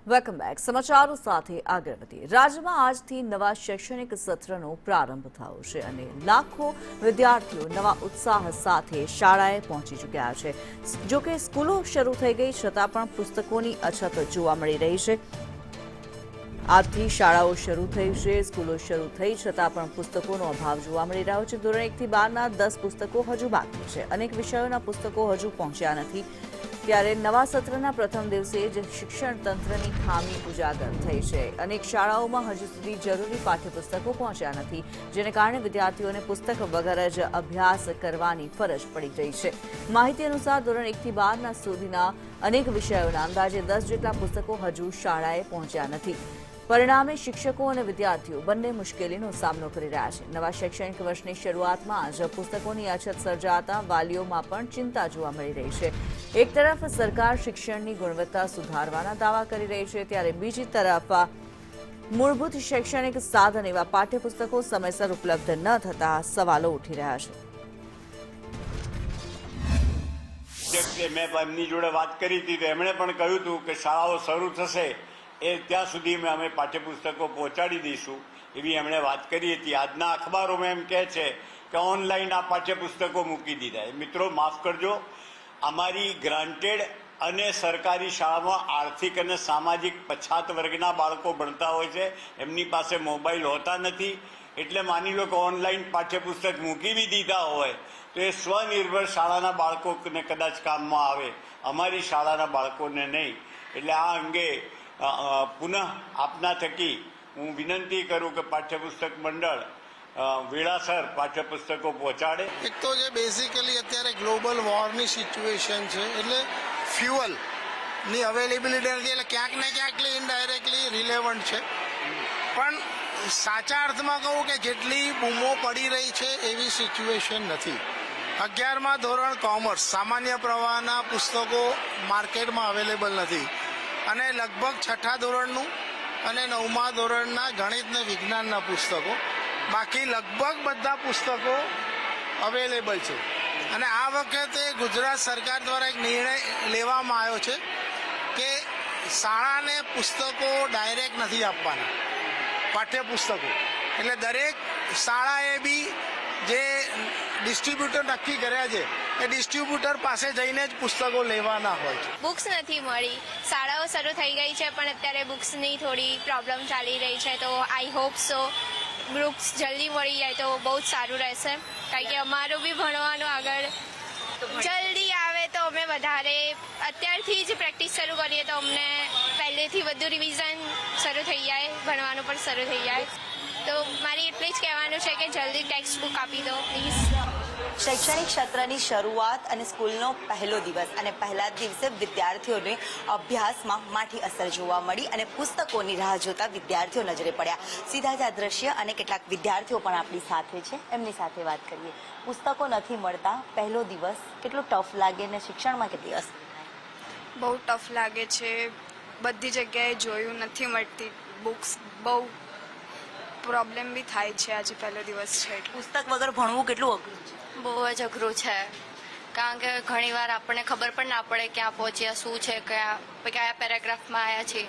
Welcome back. સમાચારો સાથે આગળ વધીએ. રાજ્યમાં આજથી નવા શૈક્ષણિક સત્રનો પ્રારંભ થયો છે અને લાખો વિદ્યાર્થીઓ નવા ઉત્સાહ સાથે શાળાએ પહોંચી ચૂક્યા છે. જોકે સ્કૂલો શરૂ થઈ ગઈ છતાં પણ પુસ્તકોની અછત જોવા મળી રહી છે. આજથી શાળાઓ શરૂ થઈ છે, સ્કૂલો શરૂ થઈ છતાં પણ પુસ્તકોનો અભાવ જોવા મળી રહ્યો છે. ધોરણ 1 થી 12ના 10 પુસ્તકો હજુ બાકી છે. અનેક વિષયોના પુસ્તકો હજુ પહોંચ્યા નથી. ત્યારે નવા સત્રના પ્રથમ દિવસે જ શિક્ષણ તંત્રની ખામી ઉજાગર થઈ છે. અનેક શાળાઓમાં હજુ સુધી જરૂરી પાઠ્યપુસ્તકો પહોંચ્યા નથી, જેને કારણે વિદ્યાર્થીઓને પુસ્તક વગર જ અભ્યાસ કરવાની ફરજ પડી રહી છે. માહિતી અનુસાર ધોરણ 1 થી 12ના સુધીના અનેક વિષયોના અંદાજે 10 જેટલા પુસ્તકો હજુ શાળાએ પહોંચ્યા નથી. પરિણામે શિક્ષકો અને વિદ્યાર્થીઓ બંને મુશ્કેલીનો સામનો કરી રહ્યા છે. નવા શૈક્ષણિક વર્ષની શરૂઆતમાં જ પુસ્તકોની અછત સર્જાતા વાલીઓમાં પણ ચિંતા જોવા મળી રહી છે. એક તરફ સરકાર શિક્ષણની ગુણવત્તા સુધારવાના દાવા કરી રહી છે, ત્યારે બીજી તરફ મૂળભૂત શૈક્ષણિક સાધન એવા પાઠ્યપુસ્તકો સમયસર ઉપલબ્ધ ન થતા સવાલો ઉઠી રહ્યા છે. મેં એમની જોડે વાત કરી હતી તો એમણે પણ કહ્યું હતું કે શાળાઓ શરૂ થશે ત્યાં સુધી અમે પાઠ્યપુસ્તકો પહોંચાડી દઈશું, એવી એમણે વાત કરી હતી. આજના અખબારોમાં એમ કહે છે કે ઓનલાઈન આ પાઠ્યપુસ્તકો મૂકી દીધા. મિત્રો માફ કરજો, અમારી ગ્રાન્ટેડ અને સરકારી શાળામાં આર્થિક અને સામાજિક પછાત વર્ગના બાળકો ભણતા હોય છે, એમની પાસે મોબાઈલ હોતા નથી. એટલે માની લો કે ઓનલાઈન પાઠ્યપુસ્તક મૂકી બી દીધા હોય તો એ સ્વનિર્ભર શાળાના બાળકોને કદાચ કામમાં આવે, અમારી શાળાના બાળકોને નહીં. એટલે આ અંગે પુનઃ આપના થકી હું વિનંતી કરું કે પાઠ્યપુસ્તક મંડળ વેળાસર પાઠ્યપુસ્તકો પહોંચાડે. એક તો જે બેઝિકલી અત્યારે ગ્લોબલ વોરની સિચ્યુએશન છે, એટલે ફ્યુઅલની અવેલેબિલિટી નથી, એટલે ક્યાંક ને ક્યાંક ઇનડાયરેક્ટલી રિલેવન્ટ છે. પણ સાચા અર્થમાં કહું કે જેટલી બૂમો પડી રહી છે એવી સિચ્યુએશન નથી. 11મા ધોરણ કોમર્સ સામાન્ય પ્રવાહના પુસ્તકો માર્કેટમાં અવેલેબલ નથી અને લગભગ 6ઠા ધોરણનું અને 9મા ધોરણના ગણિત અને વિજ્ઞાનના પુસ્તકો, બાકી લગભગ બધા પુસ્તકો અવેલેબલ છે. અને આ વખતે ગુજરાત સરકાર દ્વારા એક નિર્ણય લેવામાં આવ્યો છે કે શાળાને પુસ્તકો ડાયરેક્ટ નથી આપવાના, પાઠ્યપુસ્તકો. એટલે દરેક શાળાએ બી જે ડિસ્ટ્રીબ્યુટર નક્કી કર્યા છે એ ડિસ્ટ્રીબ્યુટર પાસે જઈને જ પુસ્તકો લેવાના હોય છે. બુક્સ નથી મળી. શાળાઓ શરૂ થઈ ગઈ છે પણ અત્યારે બુક્સની થોડી પ્રોબ્લેમ ચાલી રહી છે, તો આઈ હોપ સો બુક્સ જલ્દી મળી જાય તો બહુ જ સારું રહેશે. કારણ કે અમારું બી ભણવાનું આગળ જલ્દી આવે તો અમે વધારે અત્યારથી જ પ્રેક્ટિસ શરૂ કરીએ તો અમને પહેલેથી વધુ રિવિઝન શરૂ થઈ જાય, ભણવાનું પણ શરૂ થઈ જાય. તો મારી એટલે જ કહેવાનું છે કે જલ્દી ટેક્સ્ટ બુક આપી દો પ્લીઝ. શૈક્ષણિક સત્રની શરૂઆત અને સ્કૂલનો પહેલો દિવસ અને પહેલા દિવસે વિદ્યાર્થીઓને અભ્યાસમાં માઠી અસર જોવા મળી અને પુસ્તકોની રાહ જોતા વિદ્યાર્થીઓ નજરે પડ્યા. સીધા જ આ દ્રશ્ય અને કેટલાક વિદ્યાર્થીઓ પણ આપણી સાથે છે, એમની સાથે વાત કરીએ. પુસ્તકો નથી મળતા, પહેલો દિવસ કેટલો ટફ લાગે ને શિક્ષણમાં કેટલી અસર? બહુ ટફ લાગે છે. બધી જગ્યાએ જોયું નથી મળતી બુક્સ, બહુ પ્રોબ્લેમ બી થાય છે. આજે પહેલો દિવસ છે. પુસ્તક વગર ભણવું કેટલું અઘરું છે? બહુ જ અઘરું છે, કારણ કે ઘણીવાર આપણને ખબર પણ ના પડે ક્યાં પહોંચ્યા, શું છે, કયા પેરેગ્રાફમાં આવ્યા છે.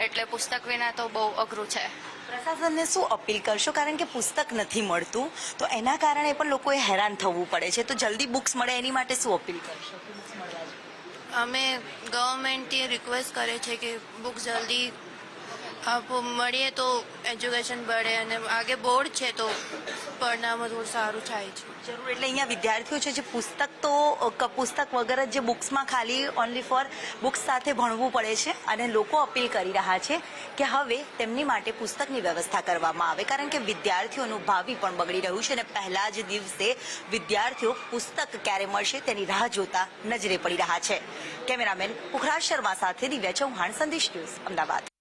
એટલે પુસ્તક વિના તો બહુ અઘરું છે. પ્રશાસનને શું અપીલ કરશો? કારણ કે પુસ્તક નથી મળતું તો એના કારણે પણ લોકોએ હેરાન થવું પડે છે, તો જલ્દી બુક્સ મળે એની માટે શું અપીલ કરશો? અમે ગવર્મેન્ટથી રિક્વેસ્ટ કરે છે કે બુક્સ જલ્દી મળીએ તો એજ્યુકેશન बढ़े અને આગે બોર્ડ છે તો પરિણામો થોડું સારું થાય છે. જરૂર. એટલે અહીંયા વિદ્યાર્થીઓ છે જે પુસ્તક વગર જ જે બુક્સમાં ખાલી ઓનલી ફોર બુક્સ સાથે ભણવું પડે છે અને લોકો અપીલ કરી રહ્યા છે કે હવે તેમની માટે પુસ્તકની વ્યવસ્થા કરવામાં આવે, કારણ કે વિદ્યાર્થીઓનું ભાવિ પણ બગડી રહ્યું છે અને પહેલા જ દિવસે વિદ્યાર્થીઓ પુસ્તક ક્યારે મળશે તેની રાહ જોતા નજરે પડી રહ્યા છે. કેમેરામેન પુખરાજ શર્મા સાથે દિવ્યા ચૌહાણ, સંદેશ ન્યૂઝ, અમદાવાદ.